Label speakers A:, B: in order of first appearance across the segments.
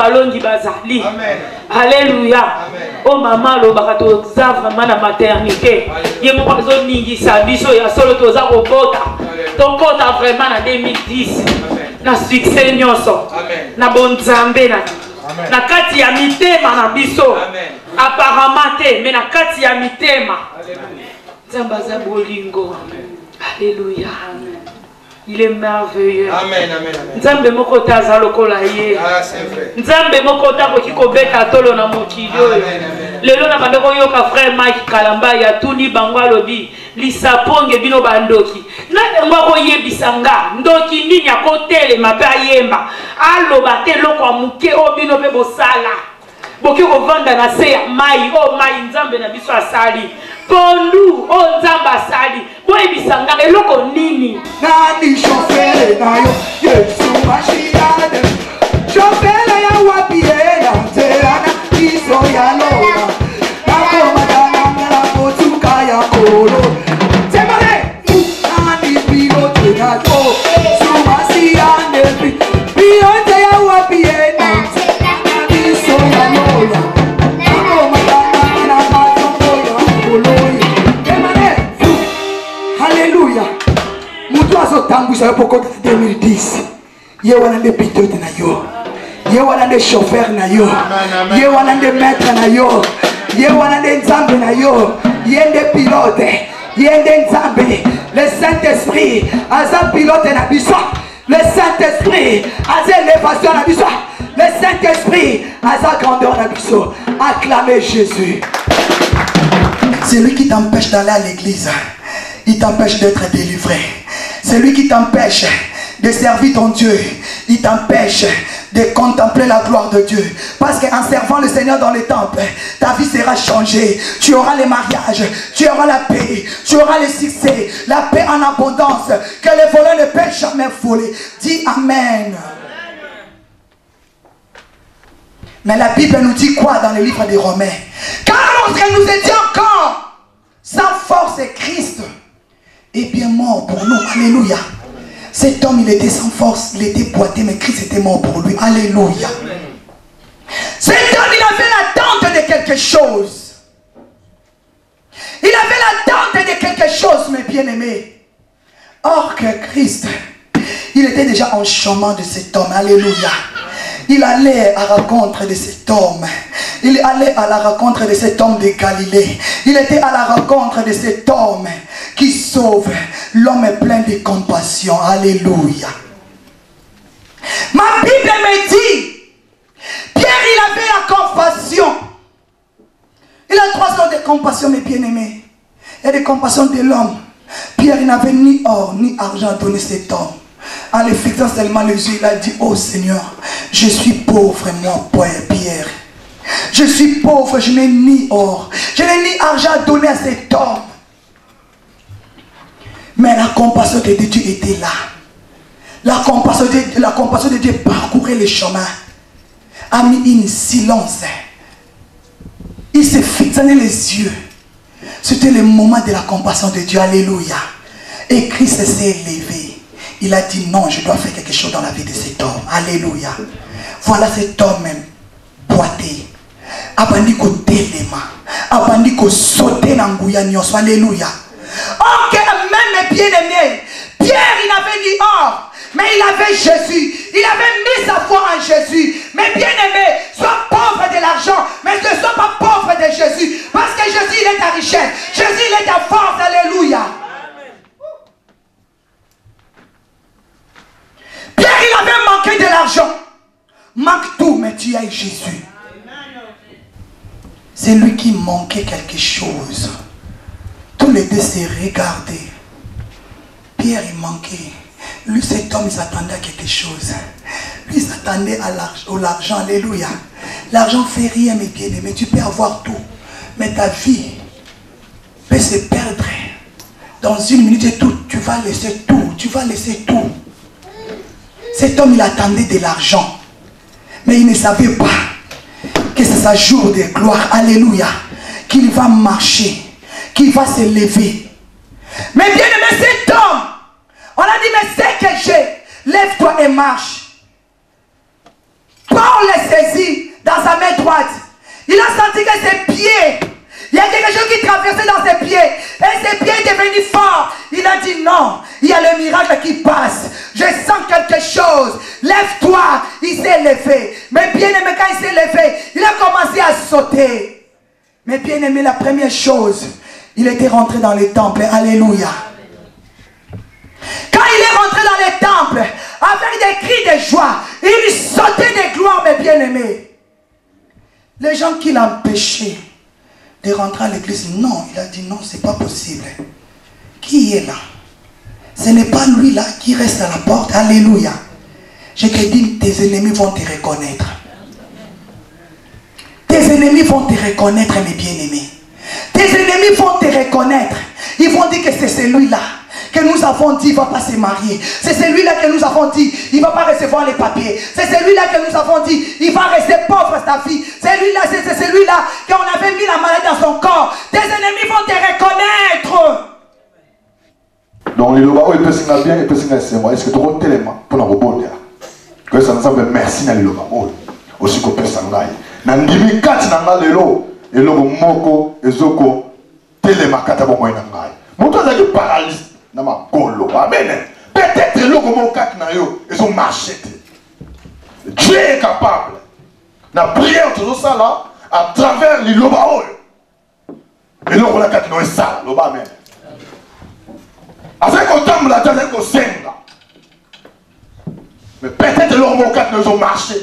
A: balongi bazali. Alléluia. Oh maman lo bakato za vraiment la maternité. Ye mo bazo ningi sa biso ya solo toza kobota. Tokota vraiment na 2010. Na succès nyonso. Na bonzambe na. Na kati ya mitema na biso. Apparemment te, mais na kati ya mitema. Nzamba za bolingo. Alléluia. Il est merveilleux.
B: Amen, amen, amen.
A: Nzambe moko taza lokola ye.
B: Ah, c'est vrai.
A: Nzambe moko tako kikobeta tolo na mokili oyo. Lelo na bandeko yoka frère Mike Kalamba ya tuni bango alobi lisaponge bino bandoki. Na ngwa ko yebisanga ndoki nini akotele mape ayemba. Aloba te loko amuke o bino pe bosala. Boki ko vanda na se ya mai o mai nzambe na biso asali. Pondu o nzamba asali. Boye bisanga eloko nini?
C: Nani chauffeur na yo Yesu mashirade chauffeur ya wapie ya terana iso ya lona Nako madana mela potuka ya kolo Temale Nani pilote na yo Sumasi ya nebi Pilote ya wapie na terana iso ya lona Nako madana mela potuka ya kolo Temale Hallelujah. Mutu azotambusha yo poko 2010. Ye wana nde pilote na yo. Ye wana nde chauffeur na yo. Ye wana nde maître na yo. Ye wana nde nzambe na yo. Ye nde pilote. Ye nde nzambe. Le Saint-Esprit aza pilote na biso. Le Saint-Esprit aza élévation na biso. Le Saint-Esprit aza grandeur na biso. Acclamez Jésus. C'est lui qui t'empêche d'aller à l'église. Il t'empêche d'être délivré. C'est lui qui t'empêche de servir ton Dieu. Il t'empêche de contempler la gloire de Dieu. Parce qu'en servant le Seigneur dans les temples, ta vie sera changée. Tu auras les mariages, tu auras la paix, tu auras le succès, la paix en abondance. Que les voleurs ne peuvent jamais voler. Dis Amen. Mais la Bible nous dit quoi dans le livre des Romains? Car lorsque nous étions encore sans force, Christ est bien mort pour nous. Alléluia. Cet homme, il était sans force, il était boité, mais Christ était mort pour lui. Alléluia. Cet homme, il avait l'attente de quelque chose. Il avait l'attente de quelque chose, mes bien-aimés. Or que Christ, il était déjà en chemin de cet homme. Alléluia. Il allait à la rencontre de cet homme. Il allait à la rencontre de cet homme de Galilée. Il était à la rencontre de cet homme qui sauve. L'homme est plein de compassion. Alléluia. Ma Bible me dit, Pierre, il avait la compassion. Il a 3 sortes de compassion, mes bien-aimés. Il y a des compassions de l'homme. Pierre, il n'avait ni or ni argent à donner cet homme. En le fixant seulement les yeux, il a dit, oh Seigneur, je suis pauvre, moi, Pierre. Je suis pauvre, je n'ai ni or, je n'ai ni argent à donner à cet homme. Mais la compassion de Dieu était là. La compassion de Dieu parcourait le chemin. A mis un silence. Il se fixait les yeux. C'était le moment de la compassion de Dieu. Alléluia. Et Christ s'est élevé. Il a dit non, je dois faire quelque chose dans la vie de cet homme. Alléluia. Voilà cet homme même boité. Abandi ko telema. Abandi ko sauter na nguya nyonso. Alléluia. Ok, même bien aimé. Pierre, il n'avait ni or, mais il avait Jésus. Il avait mis sa foi en Jésus. Mais bien aimé, sois pauvre de l'argent, mais ne sois pas pauvre de Jésus. Parce que Jésus, il est ta richesse. Jésus, il est ta force. Alléluia. Pierre, il avait manqué de l'argent. Manque tout, mais tu as Jésus. C'est lui qui manquait quelque chose. Tous les deux se regardaient. Pierre, il manquait. Lui, cet homme, il s'attendait à quelque chose. Lui, il s'attendait à l'argent. Alléluia. L'argent fait rien, mes bien-aimés. Tu peux avoir tout. Mais ta vie peut se perdre. Dans une minute et tout, tu vas laisser tout. Tu vas laisser tout. Cet homme, il attendait de l'argent. Mais il ne savait pas que c'est sa jour de gloire. Alléluia. Qu'il va marcher. Qu'il va se lever. Mais bien aimé, cet homme, on a dit, mais c'est que j'ai. Lève-toi et marche. Toi Paul les saisit dans sa main droite. Il a senti que ses pieds, il y a quelque chose qui traversait dans ses pieds. Et ses pieds étaient devenus forts. Il a dit non, il y a le miracle qui passe. Je sens quelque chose. Lève-toi. Il s'est levé. Mais bien aimé, quand il s'est levé, il a commencé à sauter. Mais bien aimé, la première chose, il était rentré dans les temples. Alléluia. Quand il est rentré dans les temples, avec des cris de joie, il sautait de gloire, mes bien-aimés. Les gens qui l'empêchaient de rentrer à l'église, non, il a dit non, c'est pas possible. Qui est là? Ce n'est pas lui là qui reste à la porte. Alléluia. Je te dis, tes ennemis vont te reconnaître. Tes ennemis vont te reconnaître, mes bien-aimés. Tes ennemis vont te reconnaître. Ils vont dire que c'est celui-là que nous avons dit il ne va pas se marier. C'est celui-là que nous avons dit il ne va pas recevoir les papiers. C'est celui-là que nous avons dit il va rester pauvre sa vie. C'est celui-là qu'on avait mis la maladie dans son corps. Tes ennemis vont te reconnaître.
B: Donc il va il peut signer bien, il peut signer c'est moi. Est-ce que tu as un élément pour nous rebondir? Que ça nous a fait merci dans le loba. Aussi que personne n'a. Nandimi kati nanga lelo eloko moko ezoko telema kata bomoi nanga. Moto azaki paralyse. Peut-être ils ont marché. Dieu est capable. La prière tout ça là à travers les lobaoles. Et là on a quatre noms ça, loba même. Avec autant la tête qu'on senga. Mais peut-être ils ont marché.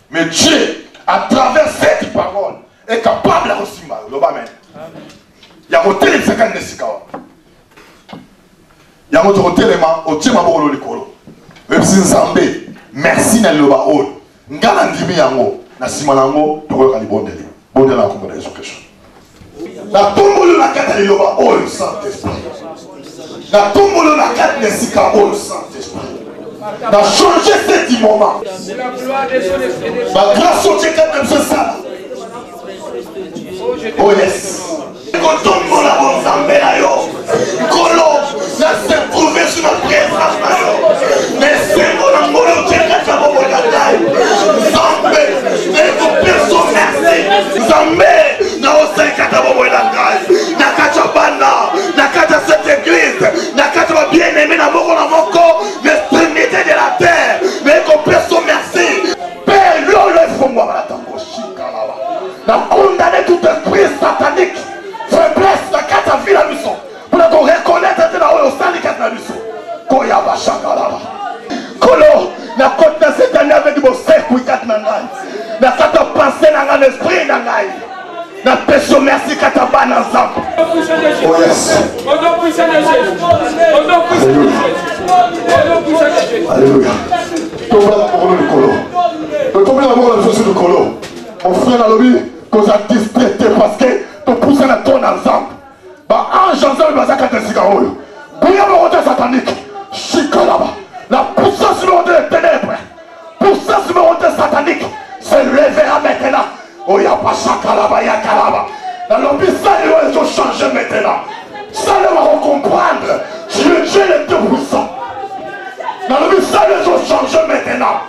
B: Mais Dieu à travers cette parole est capable de recevoir loba même. Il y a un tel second de sikawa. Il y a un autre élément, au thème de l'écolo. Merci na loba ol. Ngala ndimi yango na simanango tokoka libondeli. Bondela ko Yesu Kristo. Na tombolo na kata loba ol Saint-Esprit. Na tombolo na kata de sika ol Saint-Esprit. Na changer cet moment. Ma grâce au Dieu quand même ça. Oh yes. Quand tombolo la bonne zambela yo. Kolo na se trouver sur notre présence. Mais c'est mon amour Dieu qui a beaucoup de Zambé, mais vous personne merci. Zambé, na osai kata bobo elangai. Na kata bana, na kata cette église, na kata bien-aimé na moko na moko, l'extrémité de la terre. Mais qu'on personne merci. Père, l'eau est pour moi la tango chikalaba. Na condamner tout esprit satanique. Faiblesse na kata vie la mission. Pour qu'on reconnaître que la haut au sein de kata la mission. Koya ba shakalaba. Kolo, na côte de cette année avec mon cercle, na kata pensée dans l'esprit, na péché merci kataba ensemble. Oh yes. Alléluia. Mon frère a lobby, qu'on a distraité parce que tu pousses la tourne ensemble. Bah, ange ensemble, il va s'accater si carreau. Bouillard le roteur satanique. Chikalaba. La puissance numéro 2 des ténèbres, puissance numéro 2 satanique, se lèvera maintenant. Oh, il n'y a pas chakalaba, il y a kalaba. Dans l'objet, ça, ils ont changé maintenant. Ça, ils vont comprendre. Dieu est Dieu puissant. Dans l'objet, ça, ils ont changé maintenant.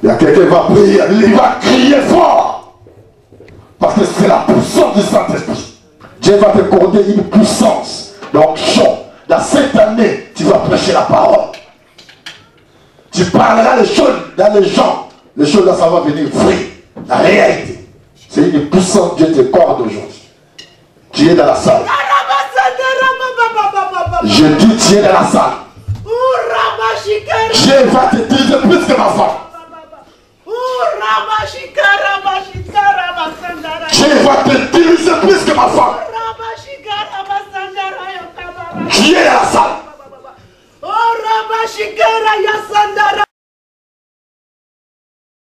B: Il y a quelqu'un qui va prier, il va crier fort. Parce que c'est la puissance du Saint-Esprit. Dieu va t'accorder une puissance. Donc, dans cette année, tu vas prêcher la parole. Tu parleras les choses dans les gens. Les choses là, ça va venir vrai. La réalité. C'est une puissance Dieu t'accorde aujourd'hui. Tu es dans la salle. Je dis, tu es dans la salle. Dieu va te dire plus que ma femme. Dieu va te diriger plus que ma femme. Qui est à la